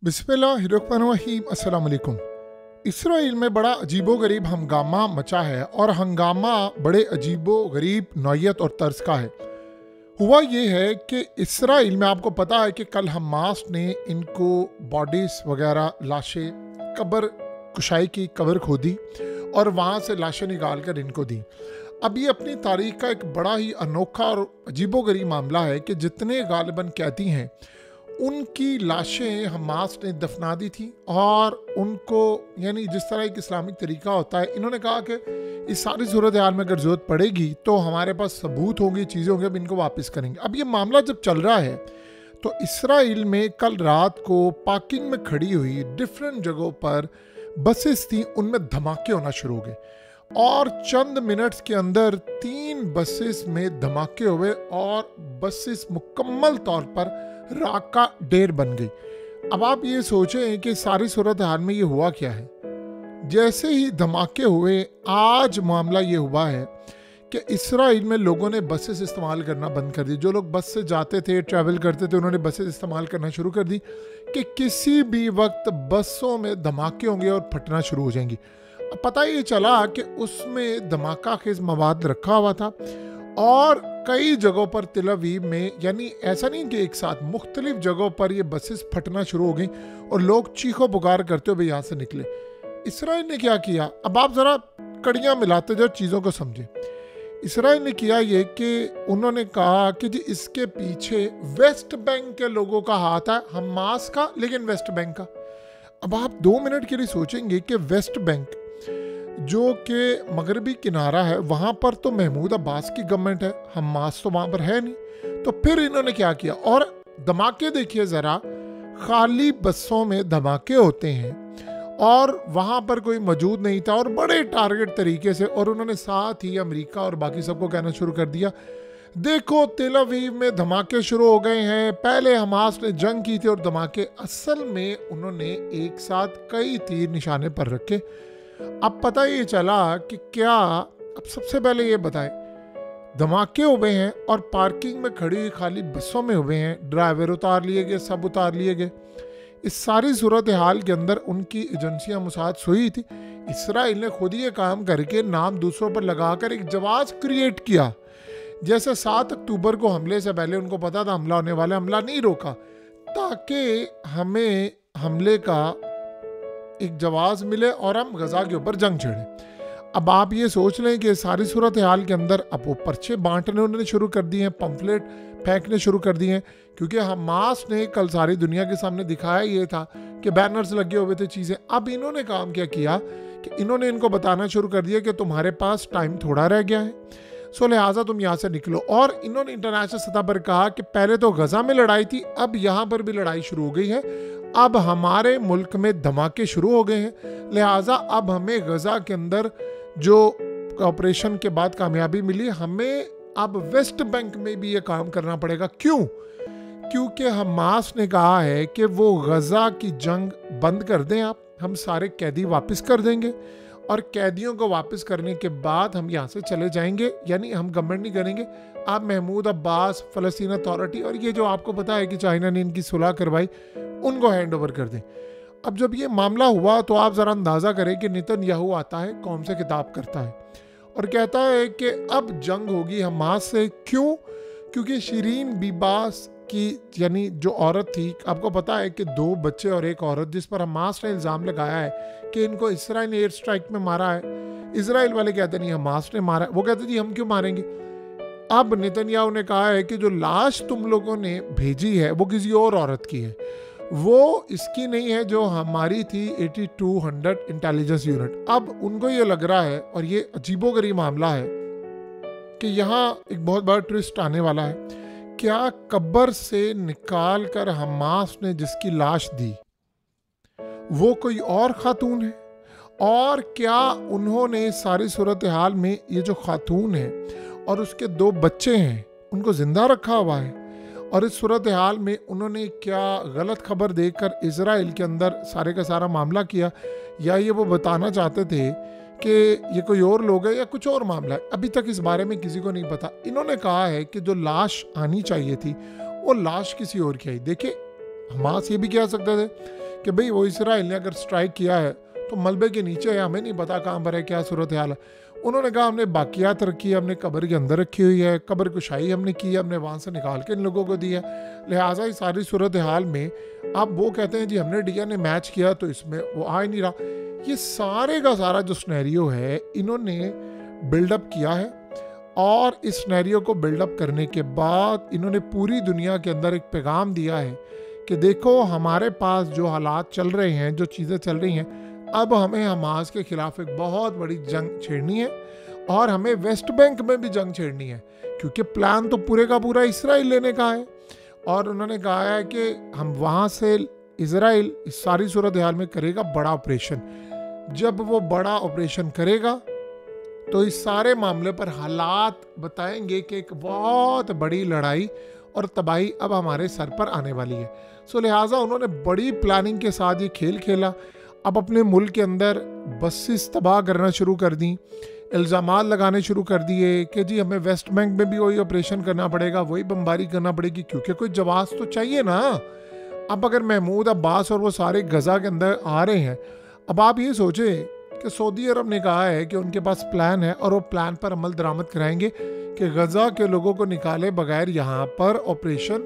बिस्मिल्लाहिर्रहमानिर्रहीम। अस्सलाम वालेकुम। इसराइल में बड़ा अजीबो गरीब हंगामा मचा है और हंगामा बड़े अजीबो गरीब नौयत और तर्ज का है। हुआ ये है कि इसराइल में आपको पता है कि कल हमास ने इनको बॉडीज वगैरह लाशें कब्र कुशाई की, कब्र खोदी और वहाँ से लाशें निकाल कर इनको दी। अब ये अपनी तारीख का एक बड़ा ही अनोखा और अजीबो गरीब मामला है कि जितने गालिबन कैदी हैं उनकी लाशें हमास ने दफना दी थी और उनको, यानी जिस तरह एक इस्लामिक तरीका होता है, इन्होंने कहा कि इस सारी सूरत हाल में अगर ज़रूरत पड़ेगी तो हमारे पास सबूत होंगे, चीज़ें होंगी, अब इनको वापस करेंगे। अब ये मामला जब चल रहा है तो इसराइल में कल रात को पार्किंग में खड़ी हुई डिफरेंट जगहों पर बसेस थी, उनमें धमाके होना शुरू हो गए और चंद मिनट्स के अंदर 3 बसेस में धमाके हुए और बसेस मुकम्मल तौर पर राख का ढेर बन गई। अब आप ये सोचें कि सारी सूरत हाल में ये हुआ क्या है। जैसे ही धमाके हुए, आज मामला ये हुआ है कि इसराइल में लोगों ने बसेस इस्तेमाल करना बंद कर दी। जो लोग बस से जाते थे, ट्रैवल करते थे, उन्होंने बसेस इस्तेमाल करना शुरू कर दी कि किसी भी वक्त बसों में धमाके होंगे और फटना शुरू हो जाएंगी। अब पता ये चला कि उसमें धमाका खेज मवाद रखा हुआ था और कई जगहों पर तेल अवीव में, यानी ऐसा नहीं कि एक साथ, मुख्तलिफ जगहों पर ये बसेस फटना शुरू हो गई और लोग चीखों पुकार करते हुए यहाँ से निकले। इसराइल ने क्या किया, अब आप ज़रा कड़ियाँ मिलाते जाओ, चीज़ों को समझें। इसराइल ने किया ये कि उन्होंने कहा कि जी इसके पीछे वेस्ट बैंक के लोगों का हाथ है, हमास का, लेकिन वेस्ट बैंक का। अब आप 2 मिनट के लिए सोचेंगे कि वेस्ट बैंक जो कि मगरबी किनारा है, वहाँ पर तो महमूद अब्बास की गवर्नमेंट है, हमास तो वहाँ पर है नहीं। तो फिर इन्होंने क्या किया, और धमाके देखिए ज़रा, खाली बसों में धमाके होते हैं और वहाँ पर कोई मौजूद नहीं था और बड़े टारगेट तरीके से, और उन्होंने साथ ही अमेरिका और बाकी सबको कहना शुरू कर दिया, देखो तेल अवीव में धमाके शुरू हो गए हैं। पहले हमास ने जंग की थी और धमाके, असल में उन्होंने एक साथ कई तीर निशाने पर रखे। अब पता ये चला कि क्या, अब सबसे पहले ये बताएं, धमाके हुए हैं और पार्किंग में खड़ी हुई खाली बसों में हुए हैं, ड्राइवर उतार लिए गए, सब उतार लिए गए। इस सारी सूरत हाल के अंदर उनकी एजेंसियां मुसाद सोई थी। इसराइल ने खुद ये काम करके नाम दूसरों पर लगाकर एक जवाब क्रिएट किया। जैसे 7 अक्टूबर को हमले से पहले उनको पता था हमला होने वाला, हमला नहीं रोका ताकि हमें हमले का एक जवाब मिले और हम गजा के ऊपर जंग छेड़े। अब आप ये सोच लें कि सारी सूरत हाल के अंदर अब वो पर्चे बांटने उन्होंने शुरू कर दिए हैं, पंफलेट फेंकने शुरू कर दिए हैं, क्योंकि हमास ने कल सारी दुनिया के सामने दिखाया ये था कि बैनर्स लगे हुए थे, चीज़ें। अब इन्होंने काम क्या किया कि इन्होंने इनको बताना शुरू कर दिया कि तुम्हारे पास टाइम थोड़ा रह गया है, सो लिहाजा तुम यहाँ से निकलो। और इन्होंने इंटरनेशनल सतह पर कहा कि पहले तो गजा में लड़ाई थी, अब यहाँ पर भी लड़ाई शुरू हो गई है, अब हमारे मुल्क में धमाके शुरू हो गए हैं, लिहाजा अब हमें गजा के अंदर जो ऑपरेशन के बाद कामयाबी मिली, हमें अब वेस्ट बैंक में भी ये काम करना पड़ेगा। क्यों? क्योंकि हमास ने कहा है कि वो गजा की जंग बंद कर दें, आप, हम सारे कैदी वापस कर देंगे और कैदियों को वापस करने के बाद हम यहाँ से चले जाएंगे, यानी हम गवर्नमेंट नहीं करेंगे, आप महमूद अब्बास, फ़लस्तीन अथॉरिटी और ये जो आपको पता है कि चाइना ने इनकी सुलह करवाई, उनको हैंड ओवर कर दें। अब जब ये मामला हुआ तो आप ज़रा अंदाज़ा करें कि नेतन्याहू आता है, कौम से खिताब करता है और कहता है कि अब जंग होगी हमास से। क्यों? क्योंकि शिरीन बीबास की, यानी जो औरत थी, आपको पता है कि 2 बच्चे और एक औरत, जिस पर हमास ने इल्ज़ाम लगाया है कि इनको इसराइल ने एयर स्ट्राइक में मारा है। इसराइल वाले कहते नहीं हमास ने मारा है, वो कहते जी हम क्यों मारेंगे। अब नेतन्याहू ने कहा है कि जो लाश तुम लोगों ने भेजी है वो किसी और औरत की है, वो इसकी नहीं है जो हमारी थी 8200 इंटेलिजेंस यूनिट। अब उनको ये लग रहा है, और ये अजीबोगरीब मामला है, कि यहाँ एक बहुत बड़ा ट्विस्ट आने वाला है। क्या कब्र से निकाल कर हमास ने जिसकी लाश दी वो कोई और खातून है? और क्या उन्होंने सारी सूरत हाल में ये जो खातून है और उसके 2 बच्चे हैं उनको जिंदा रखा हुआ है? और इस सूरत हाल में उन्होंने क्या गलत खबर देकर इजराइल के अंदर सारे का सारा मामला किया, या ये वो बताना चाहते थे कि ये कोई और लोग है या कुछ और मामला है? अभी तक इस बारे में किसी को नहीं पता। इन्होंने कहा है कि जो लाश आनी चाहिए थी वो लाश किसी और की आई। देखिए, हमास ये भी कह सकते थे कि भाई वो इसराइल ने अगर स्ट्राइक किया है तो मलबे के नीचे है, हमें नहीं पता कहाँ पर है, क्या सूरत हाल है। उन्होंने कहा हमने बाकियात रखी है, हमने कब्र के अंदर रखी हुई है, कब्र कुशाई हमने की है, हमने वहाँ से निकाल के इन लोगों को दी है। लिहाजा इस सारी सूरत हाल में अब वो कहते हैं जी हमने डीएनए मैच किया तो इसमें वो आ ही नहीं रहा। ये सारे का सारा जो सिनेरियो है इन्होंने बिल्डअप किया है, और इस सिनेरियो को बिल्डअप करने के बाद इन्होंने पूरी दुनिया के अंदर एक पैगाम दिया है कि देखो हमारे पास जो हालात चल रहे हैं, जो चीज़ें चल रही हैं, अब हमें हमास के खिलाफ एक बहुत बड़ी जंग छेड़नी है, और हमें वेस्ट बैंक में भी जंग छेड़नी है, क्योंकि प्लान तो पूरे का पूरा इसराइल लेने का है। और उन्होंने कहा है कि हम वहाँ से इसराइल इस सारी सूरत हाल में करेगा बड़ा ऑपरेशन। जब वो बड़ा ऑपरेशन करेगा तो इस सारे मामले पर हालात बताएंगे कि एक बहुत बड़ी लड़ाई और तबाही अब हमारे सर पर आने वाली है। सो लिहाजा उन्होंने बड़ी प्लानिंग के साथ ये खेल खेला। अब अपने मुल्क के अंदर बसेस तबाह करना शुरू कर दी, इल्ज़ामात लगाने शुरू कर दिए कि जी हमें वेस्ट बैंक में भी वही ऑपरेशन करना पड़ेगा, वही बमबारी करना पड़ेगी, क्योंकि कोई जवाब तो चाहिए ना। अब अगर महमूद अब्बास और वो सारे गज़ा के अंदर आ रहे हैं, अब आप ये सोचें कि सऊदी अरब ने कहा है कि उनके पास प्लान है और वो प्लान पर अमल दरामद कराएंगे कि गज़ा के लोगों को निकाले बगैर यहाँ पर ऑपरेशन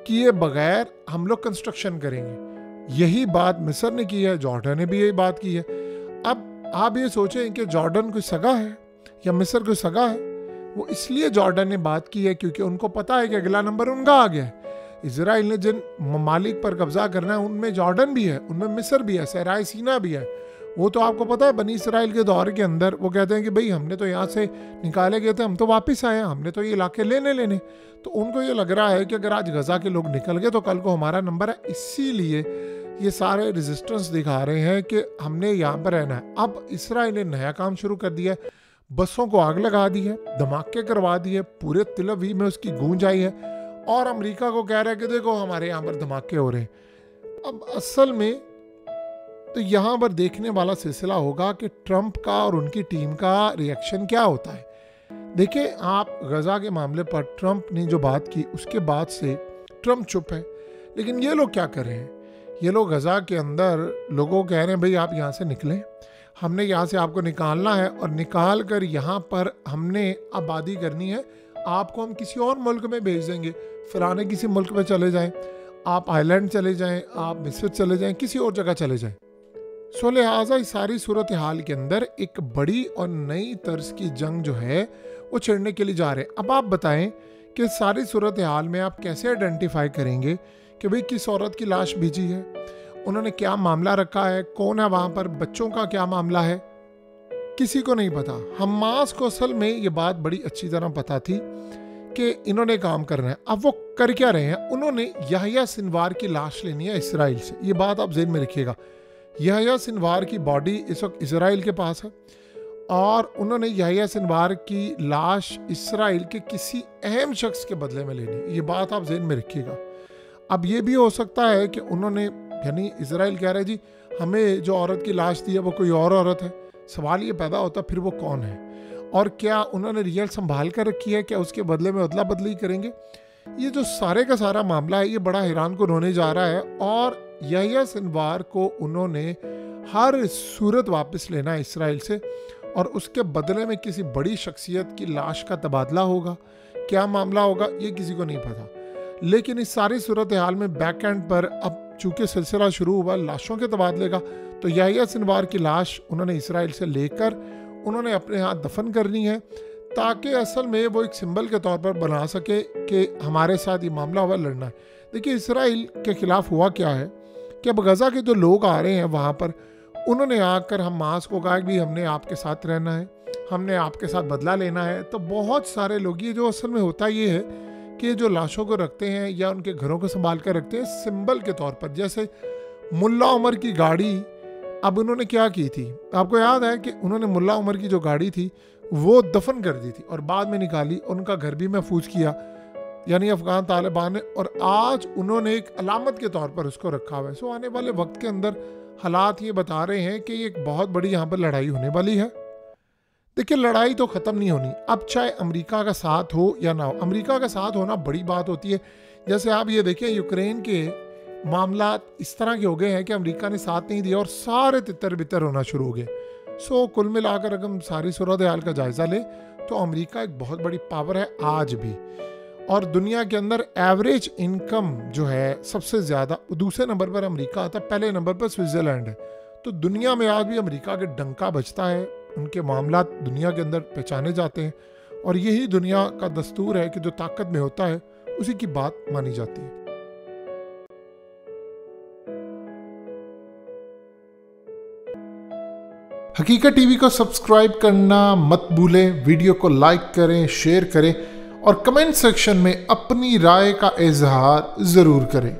किए बगैर हम लोग कंस्ट्रक्शन करेंगे। यही बात मिस्र ने की है, जॉर्डन ने भी यही बात की है। अब आप ये सोचें कि जॉर्डन कोई सगा है या मिस्र कोई सगा है। वो इसलिए जॉर्डन ने बात की है क्योंकि उनको पता है कि अगला नंबर उनका आ गया है। इसराइल ने जिन ममालिक पर कब्जा करना है उनमें जॉर्डन भी है, उनमें मिस्र भी है, सहराए सीना भी है। वो तो आपको पता है बनी इसराइल के दौर के अंदर वो कहते हैं कि भाई हमने तो यहाँ से निकाले गए थे, हम तो वापस आए हैं, हमने तो ये इलाके लेने। तो उनको ये लग रहा है कि अगर आज गजा के लोग निकल गए तो कल को हमारा नंबर है। इसीलिए ये सारे रेजिस्टेंस दिखा रहे हैं कि हमने यहाँ पर रहना है। अब इसराइल ने नया काम शुरू कर दिया है, बसों को आग लगा दी है, धमाके करवा दिए, पूरे तिल अवीव में उसकी गूंज आई है, और अमेरिका को कह रहा है कि देखो हमारे यहाँ पर धमाके हो रहे हैं। अब असल में तो यहाँ पर देखने वाला सिलसिला होगा कि ट्रंप का और उनकी टीम का रिएक्शन क्या होता है। देखिए, आप गजा के मामले पर ट्रंप ने जो बात की उसके बाद से ट्रंप चुप है, लेकिन ये लोग क्या कर रहे हैं, ये लोग गजा के अंदर लोगों को कह रहे हैं भाई आप यहाँ से निकलें, हमने यहाँ से आपको निकालना है, और निकाल कर यहाँ पर हमने आबादी करनी है, आपको हम किसी और मुल्क में भेज देंगे, फलाने किसी मुल्क में चले जाएं, आप आइलैंड चले जाएं, आप मिस्र चले जाएं, किसी और जगह चले जाएं। सो लिहाजा इस सारी सूरत हाल के अंदर एक बड़ी और नई तर्ज की जंग जो है वो छिड़ने के लिए जा रहे हैं। अब आप बताएं कि सारी सूरत हाल में आप कैसे आइडेंटिफाई करेंगे कि भाई किस औरत की लाश भेजी है, उन्होंने क्या मामला रखा है, कौन है वहाँ पर, बच्चों का क्या मामला है, किसी को नहीं पता। हमास को असल में ये बात बड़ी अच्छी तरह पता थी कि इन्होंने काम करना है। अब वो कर क्या रहे हैं, उन्होंने याह्या सिनवार की लाश लेनी है इसराइल से। ये बात आप ज़हन में रखिएगा, याह्या सिनवार की बॉडी इस वक्त इसराइल के पास है, और उन्होंने याह्या सिनवार की लाश इसराइल के किसी अहम शख्स के बदले में लेनी। ये बात आप ज़हन में रखिएगा। अब ये भी हो सकता है कि उन्होंने, यानी इसराइल कह रहे जी हमें जो औरत की लाश दी है वो कोई और औरत है। सवाल ये पैदा होता फिर वो कौन है, और क्या उन्होंने रियल संभाल कर रखी है, क्या उसके बदले में अदला बदली करेंगे। ये जो सारे का सारा मामला है ये बड़ा हैरान को होने जा रहा है, और याह्या सिनवार को उन्होंने हर सूरत वापस लेना है इसराइल से, और उसके बदले में किसी बड़ी शख्सियत की लाश का तबादला होगा। क्या मामला होगा ये किसी को नहीं पता, लेकिन इस सारी सूरत हाल में बैक एंड पर अब चूंकि सिलसिला शुरू हुआ लाशों के तबादले का, तो याह्या सिनवार की लाश उन्होंने इसराइल से लेकर उन्होंने अपने हाथ दफन करनी है, ताकि असल में वो एक सिंबल के तौर पर बना सके कि हमारे साथ ये मामला हुआ, लड़ना है। देखिए, इसराइल के खिलाफ हुआ क्या है कि अब गजा के जो लोग आ रहे हैं वहाँ पर, उन्होंने आकर हमास को कहा कि हमने आपके साथ रहना है, हमने आपके साथ बदला लेना है। तो बहुत सारे लोग, ये जो असल में होता ये है कि जो लाशों को रखते हैं या उनके घरों को संभाल कर रखते हैं सिंबल के तौर पर, जैसे मुल्ला उमर की गाड़ी, अब उन्होंने क्या की थी, आपको याद है कि उन्होंने मुल्ला उमर की जो गाड़ी थी वो दफन कर दी थी और बाद में निकाली, उनका घर भी महफूज किया, यानी अफगान तालिबान ने, और आज उन्होंने एक अलामत के तौर पर उसको रखा हुआ है। सो आने वाले वक्त के अंदर हालात ये बता रहे हैं कि एक बहुत बड़ी यहाँ पर लड़ाई होने वाली है। देखिए, लड़ाई तो ख़त्म नहीं होनी, अब चाहे अमेरिका का साथ हो या ना हो। अमेरिका का साथ होना बड़ी बात होती है। जैसे आप ये देखें, यूक्रेन के मामला इस तरह के हो गए हैं कि अमेरिका ने साथ नहीं दिया और सारे तितर बितर होना शुरू हो गए। सो कुल मिलाकर अगर हम सारी सूरत हाल का जायजा लें तो अमेरिका एक बहुत बड़ी पावर है आज भी, और दुनिया के अंदर एवरेज इनकम जो है सबसे ज़्यादा, दूसरे नंबर पर अमेरिका आता है, पहले नंबर पर स्विट्ज़रलैंड है। तो दुनिया में आज भी अमेरिका के डंका बजता है, उनके मामला दुनिया के अंदर पहचाने जाते हैं, और यही दुनिया का दस्तूर है कि जो ताकत में होता है उसी की बात मानी जाती है। हकीकत टीवी को सब्सक्राइब करना मत भूलें, वीडियो को लाइक करें, शेयर करें और कमेंट सेक्शन में अपनी राय का इजहार ज़रूर करें।